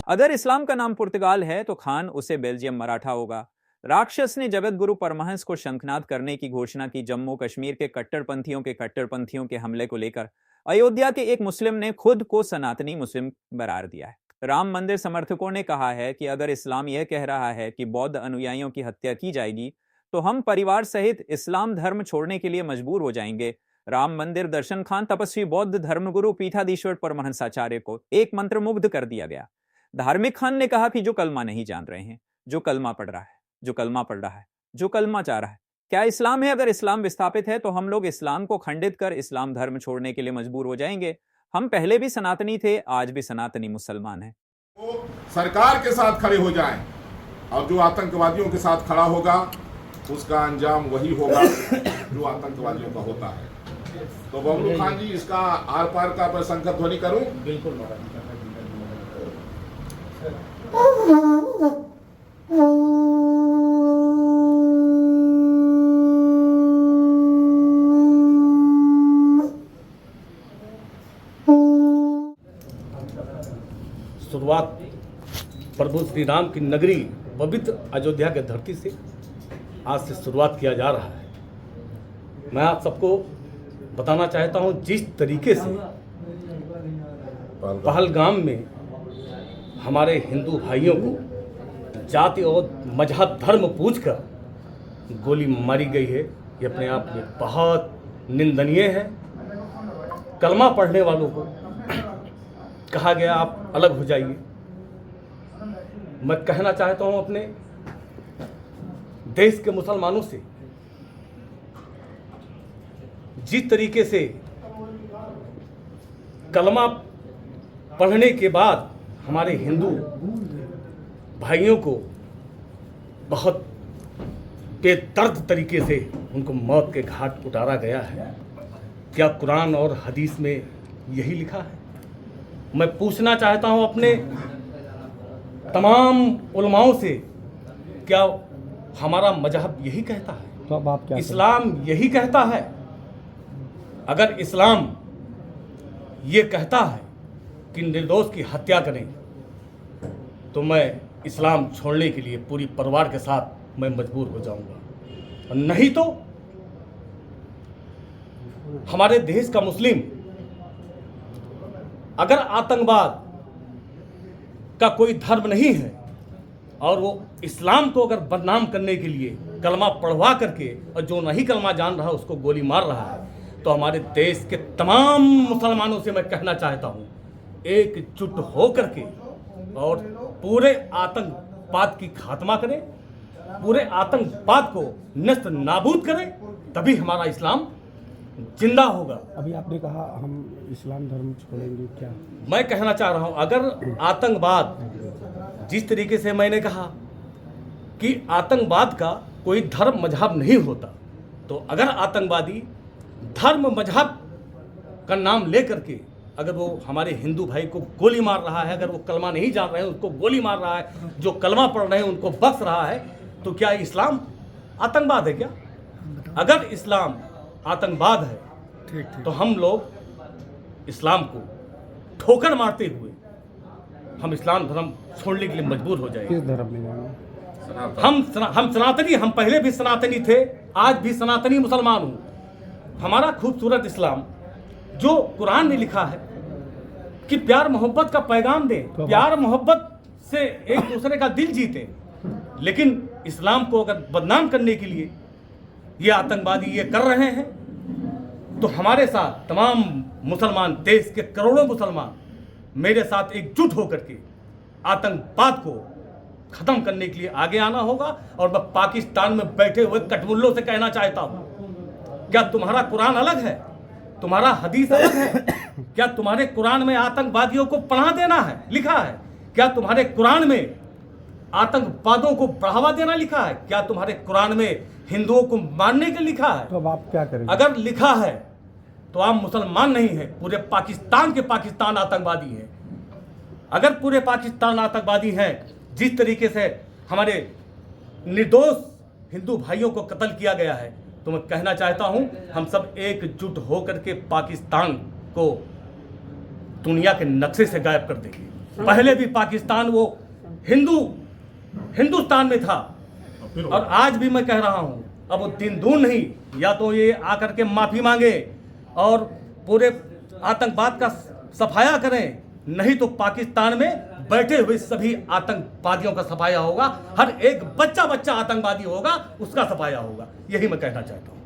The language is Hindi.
अगर इस्लाम का नाम पुर्तगाल है तो खान उसे बेल्जियम मराठा होगा। राक्षस ने जगत गुरु परमहंस को शंखनाद करने की घोषणा की। जम्मू कश्मीर के कट्टरपंथियों के हमले को लेकर अयोध्या के एक मुस्लिम ने खुद को सनातनी मुस्लिम करार दिया है। राम मंदिर समर्थकों ने कहा है कि अगर इस्लाम यह कह रहा है कि बौद्ध अनुयायियों की हत्या की जाएगी तो हम परिवार सहित इस्लाम धर्म छोड़ने के लिए मजबूर हो जाएंगे। राम मंदिर दर्शन खान तपस्वी बौद्ध धर्मगुरु पीठाधीश्वर परमहंसाचार्य को एक मंत्र मुग्ध कर दिया गया। धार्मिक खान ने कहा कि जो कलमा नहीं जान रहे हैं, जो कलमा पढ़ रहा है, जो कलमा पढ़ रहा है, जो कलमा चाह रहा है, क्या इस्लाम है? अगर इस्लाम विस्थापित है तो हम लोग इस्लाम को खंडित कर इस्लाम धर्म छोड़ने के लिए मजबूर हो जाएंगे। हम पहले भी सनातनी थे, आज भी सनातनी मुसलमान हैं। वो सरकार के साथ खड़े हो जाएं और जो आतंकवादियों के साथ खड़ा होगा उसका अंजाम वही होगा जो आतंकवादियों का होता है। तो बबलू खान जी, इसका आर पार का मैं संकट ध्वनि करूं? बिल्कुल। शुरुआत प्रभु श्री राम की नगरी पवित्र अयोध्या के धरती से आज से शुरुआत किया जा रहा है। मैं आप सबको बताना चाहता हूं, जिस तरीके से पहलगाम में हमारे हिंदू भाइयों को जाति और मजहब धर्म पूछकर गोली मारी गई है, ये अपने आप में बहुत निंदनीय है। कलमा पढ़ने वालों को कहा गया आप अलग हो जाइए। मैं कहना चाहता हूं अपने देश के मुसलमानों से, जिस तरीके से कलमा पढ़ने के बाद हमारे हिंदू भाइयों को बहुत बेदर्द तरीके से उनको मौत के घाट उतारा गया है, क्या कुरान और हदीस में यही लिखा है? मैं पूछना चाहता हूं अपने तमाम उलमाओं से, क्या हमारा मजहब यही कहता है? तो अब आप क्या इस्लाम यही कहता है? अगर इस्लाम ये कहता है कि निर्दोष की हत्या करें तो मैं इस्लाम छोड़ने के लिए पूरी परिवार के साथ मैं मजबूर हो जाऊंगा, और नहीं तो हमारे देश का मुस्लिम अगर आतंकवाद का कोई धर्म नहीं है और वो इस्लाम को अगर बदनाम करने के लिए कलमा पढ़वा करके और जो नहीं कलमा जान रहा उसको गोली मार रहा है, तो हमारे देश के तमाम मुसलमानों से मैं कहना चाहता हूँ, एकजुट हो करके और पूरे आतंकवाद की खात्मा करें, पूरे आतंकवाद को नष्ट नाबूद करें, तभी हमारा इस्लाम जिंदा होगा। अभी आपने कहा हम इस्लाम धर्म छोड़ेंगे, क्या? मैं कहना चाह रहा हूं, अगर आतंकवाद, जिस तरीके से मैंने कहा कि आतंकवाद का कोई धर्म मजहब नहीं होता, तो अगर आतंकवादी धर्म मजहब का नाम लेकर के अगर वो हमारे हिंदू भाई को गोली मार रहा है, अगर वो कलमा नहीं जान रहे हैं उसको गोली मार रहा है, जो कलमा पढ़ रहे हैं उनको बख्श रहा है, तो क्या इस्लाम आतंकवाद है क्या? अगर इस्लाम आतंकवाद है तो हम लोग इस्लाम को ठोकर मारते हुए हम इस्लाम धर्म छोड़ने के लिए मजबूर हो जाएंगे। किस धर्म में जाना? हम सनातनी, हम पहले भी सनातनी थे, आज भी सनातनी मुसलमान हूँ। हमारा खूबसूरत इस्लाम जो कुरान ने लिखा है कि प्यार मोहब्बत का पैगाम दे, प्यार मोहब्बत से एक दूसरे का दिल जीते, लेकिन इस्लाम को अगर बदनाम करने के लिए ये आतंकवादी ये कर रहे हैं, तो हमारे साथ तमाम मुसलमान, देश के करोड़ों मुसलमान मेरे साथ एकजुट होकर के आतंकवाद को खत्म करने के लिए आगे आना होगा। और मैं पाकिस्तान में बैठे हुए कटमुल्लों से कहना चाहता हूं, क्या तुम्हारा कुरान अलग है? तुम्हारा हदीस अलग है? क्या तुम्हारे कुरान में आतंकवादियों को पनाह देना है लिखा है? क्या तुम्हारे कुरान में आतंकवादों को बढ़ावा देना लिखा है? क्या तुम्हारे कुरान में हिंदुओं को मारने के लिखा है? तो अब आप क्या करेंगे? अगर लिखा है तो आप मुसलमान नहीं है, पूरे पाकिस्तान के पाकिस्तान आतंकवादी है। अगर पूरे पाकिस्तान आतंकवादी हैं, जिस तरीके से हमारे निर्दोष हिंदू भाइयों को कत्ल किया गया है, तो मैं कहना चाहता हूं हम सब एकजुट होकर के पाकिस्तान को दुनिया के नक्शे से गायब कर देंगे। पहले भी पाकिस्तान वो हिंदुस्तान में था, और आज भी मैं कह रहा हूँ अब वो दिन दूर नहीं, या तो ये आकर के माफी मांगे और पूरे आतंकवाद का सफाया करें, नहीं तो पाकिस्तान में बैठे हुए सभी आतंकवादियों का सफाया होगा। हर एक बच्चा आतंकवादी होगा, उसका सफाया होगा। यही मैं कहना चाहता हूँ।